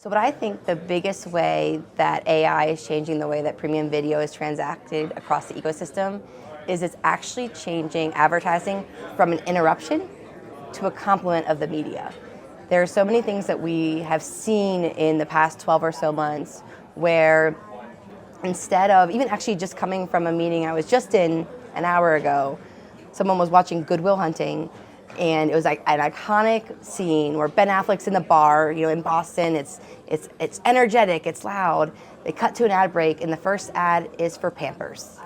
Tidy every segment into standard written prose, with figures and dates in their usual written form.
So what I think the biggest way that AI is changing the way that premium video is transacted across the ecosystem is it's actually changing advertising from an interruption to a complement of the media. There are so many things that we have seen in the past 12 or so months where instead of even actually just coming from a meeting I was just in an hour ago, someone was watching Good Will Hunting, and it was like an iconic scene where Ben Affleck's in the bar, in Boston. It's energetic, it's loud. They cut to an ad break, and the first ad is for Pampers.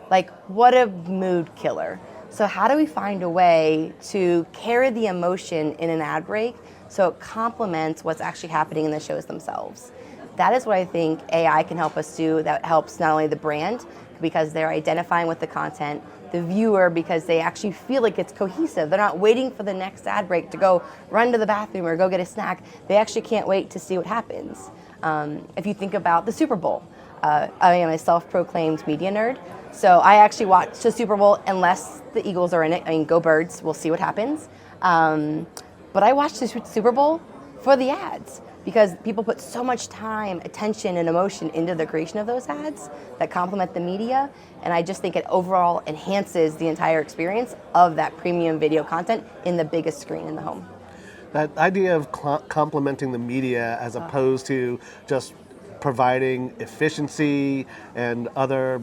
Like, what a mood killer. So how do we find a way to carry the emotion in an ad break so it complements what's actually happening in the shows themselves? That is what I think AI can help us do. That helps not only the brand, because they're identifying with the content, the viewer, because they actually feel like it's cohesive. They're not waiting for the next ad break to go run to the bathroom or go get a snack. They actually can't wait to see what happens. If you think about the Super Bowl, I am a self-proclaimed media nerd, so I actually watch the Super Bowl unless the Eagles are in it. I mean, go Birds, we'll see what happens. But I watch the Super Bowl for the ads, because people put so much time, attention, and emotion into the creation of those ads that complement the media, and I just think it overall enhances the entire experience of that premium video content in the biggest screen in the home. That idea of complementing the media as opposed to just providing efficiency and other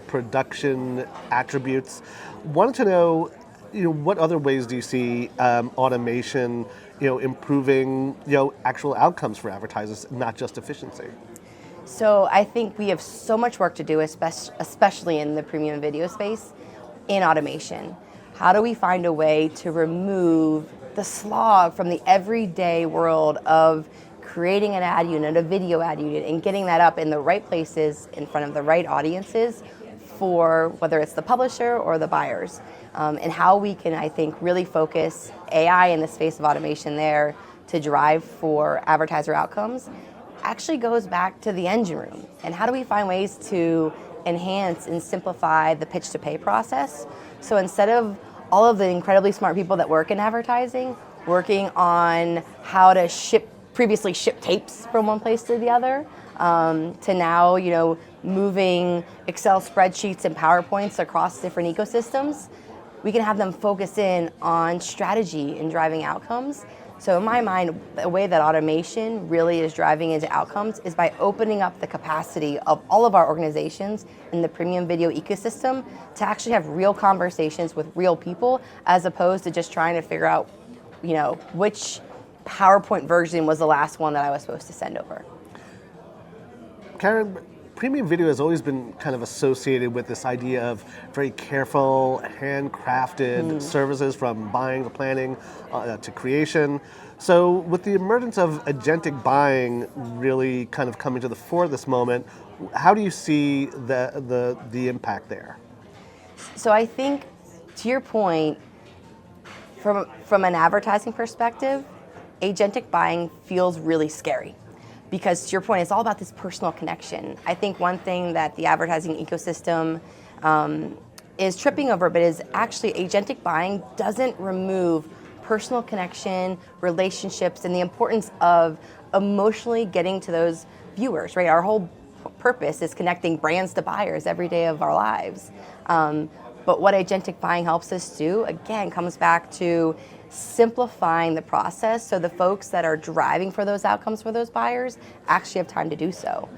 production attributes. Wanted to know, what other ways do you see automation improving actual outcomes for advertisers, not just efficiency? So I think we have so much work to do, especially in the premium video space, in automation. How do we find a way to remove the slog from the everyday world of creating an ad unit, a video ad unit, and getting that up in the right places in front of the right audiences for whether it's the publisher or the buyers, and how we can, I think, really focus AI in the space of automation there to drive for advertiser outcomes actually goes back to the engine room. And how do we find ways to enhance and simplify the pitch to pay process? So instead of all of the incredibly smart people that work in advertising working on how to previously ship tapes from one place to the other, to now, moving Excel spreadsheets and PowerPoints across different ecosystems, we can have them focus in on strategy and driving outcomes. So in my mind, the way that automation really is driving into outcomes is by opening up the capacity of all of our organizations in the premium video ecosystem to actually have real conversations with real people, as opposed to just trying to figure out, which PowerPoint version was the last one that I was supposed to send over. Karen, premium video has always been kind of associated with this idea of very careful, handcrafted services, from buying to planning to creation. So with the emergence of agentic buying really kind of coming to the fore at this moment, how do you see the impact there? So I think, to your point, from an advertising perspective, agentic buying feels really scary. Because to your point, it's all about this personal connection. I think one thing that the advertising ecosystem is tripping over, but is actually agentic buying doesn't remove personal connection, relationships, and the importance of emotionally getting to those viewers, right? Our whole purpose is connecting brands to buyers every day of our lives. But what agentic buying helps us do, again, comes back to simplifying the process so the folks that are driving for those outcomes for those buyers actually have time to do so.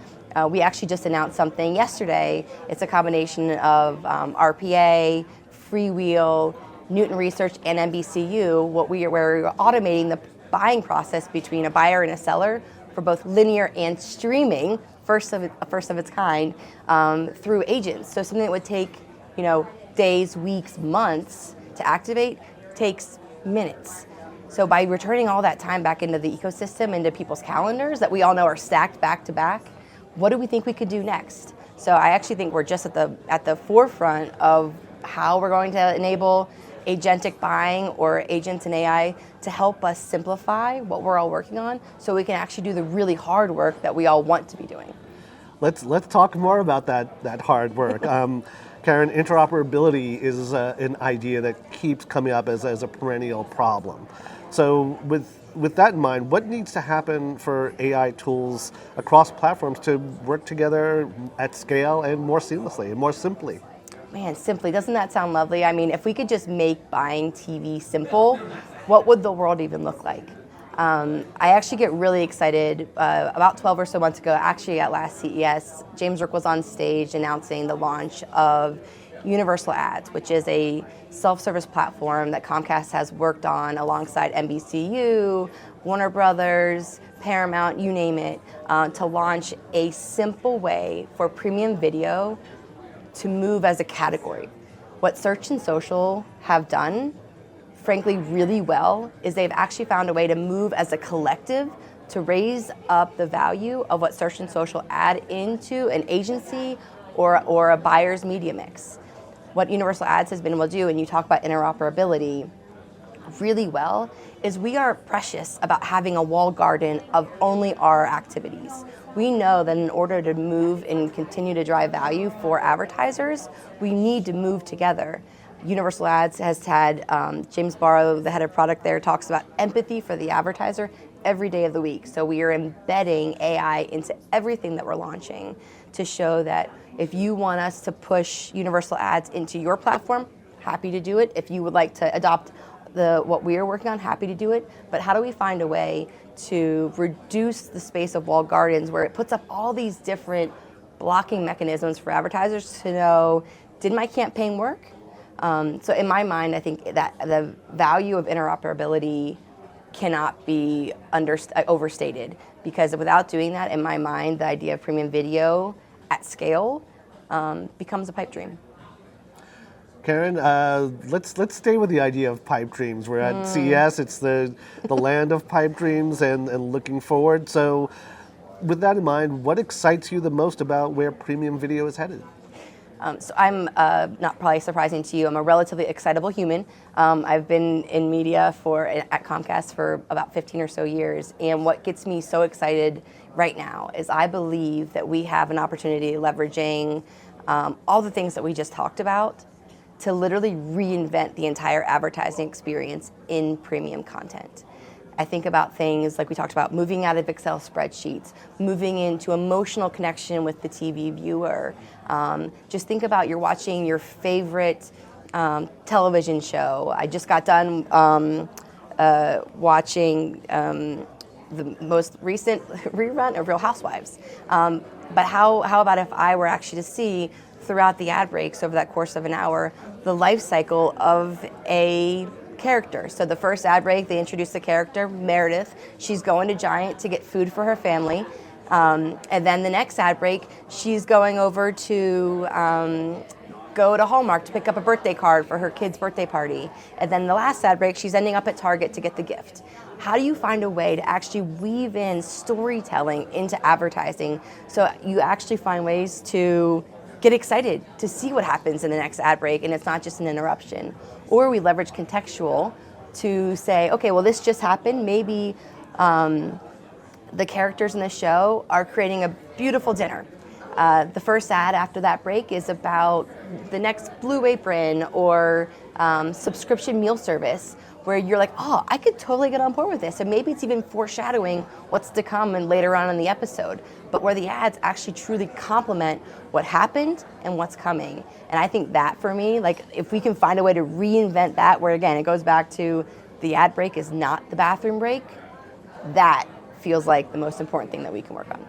We actually just announced something yesterday. It's a combination of RPA, Freewheel, Newton Research, and NBCU. We're automating the buying process between a buyer and a seller for both linear and streaming, first of its kind, through agents. So something that would take days, weeks, months to activate takes minutes. So by returning all that time back into the ecosystem, into people's calendars that we all know are stacked back to back, what do we think we could do next? So I actually think we're just at the forefront of how we're going to enable agentic buying or agents and AI to help us simplify what we're all working on, so we can actually do the really hard work that we all want to be doing. Let's talk more about that hard work. Karen, interoperability is an idea that keeps coming up as a perennial problem. So with with that in mind, what needs to happen for AI tools across platforms to work together at scale and more seamlessly and more simply? Man, simply, doesn't that sound lovely? I mean, if we could just make buying TV simple, what would the world even look like? I actually get really excited. About 12 or so months ago, actually at last CES, James Rook was on stage announcing the launch of Universal Ads, which is a self-service platform that Comcast has worked on alongside NBCU, Warner Brothers, Paramount, you name it, to launch a simple way for premium video to move as a category. What search and social have done, frankly, really well, is they've actually found a way to move as a collective to raise up the value of what search and social add into an agency or a buyer's media mix. What Universal Ads has been able to do, and you talk about interoperability really well, is we are precious about having a walled garden of only our activities. We know that in order to move and continue to drive value for advertisers, we need to move together. Universal Ads has had, James Barrow, the head of product there, talks about empathy for the advertiser every day of the week. So we are embedding AI into everything that we're launching to show that if you want us to push Universal Ads into your platform, happy to do it. If you would like to adopt what we are working on, happy to do it. But how do we find a way to reduce the space of walled gardens where it puts up all these different blocking mechanisms for advertisers to know, did my campaign work? So in my mind, I think that the value of interoperability cannot be overstated, because without doing that, in my mind, the idea of premium video at scale becomes a pipe dream. Karen, let's stay with the idea of pipe dreams. We're at CES, it's the land of pipe dreams and looking forward. So with that in mind, what excites you the most about where premium video is headed? So I'm not probably surprising to you. I'm a relatively excitable human. I've been in media at Comcast for about 15 or so years. And what gets me so excited right now is I believe that we have an opportunity leveraging all the things that we just talked about to literally reinvent the entire advertising experience in premium content. I think about things like we talked about, moving out of Excel spreadsheets, moving into emotional connection with the TV viewer. Just think about you're watching your favorite television show. I just got done watching the most recent rerun of Real Housewives. But how about if I were actually to see throughout the ad breaks over that course of an hour the life cycle of a character. So the first ad break, they introduce the character, Meredith. She's going to Giant to get food for her family. And then the next ad break, she's going over to go to Hallmark to pick up a birthday card for her kid's birthday party. And then the last ad break, she's ending up at Target to get the gift. How do you find a way to actually weave in storytelling into advertising so you actually find ways to get excited to see what happens in the next ad break and it's not just an interruption? Or we leverage contextual to say, okay, well, this just happened. Maybe the characters in the show are creating a beautiful dinner. The first ad after that break is about the next Blue Apron or subscription meal service, where you're like, oh, I could totally get on board with this. And maybe it's even foreshadowing what's to come and later on in the episode, but where the ads actually truly complement what happened and what's coming. And I think that for me, like if we can find a way to reinvent that, where again, it goes back to the ad break is not the bathroom break, that feels like the most important thing that we can work on.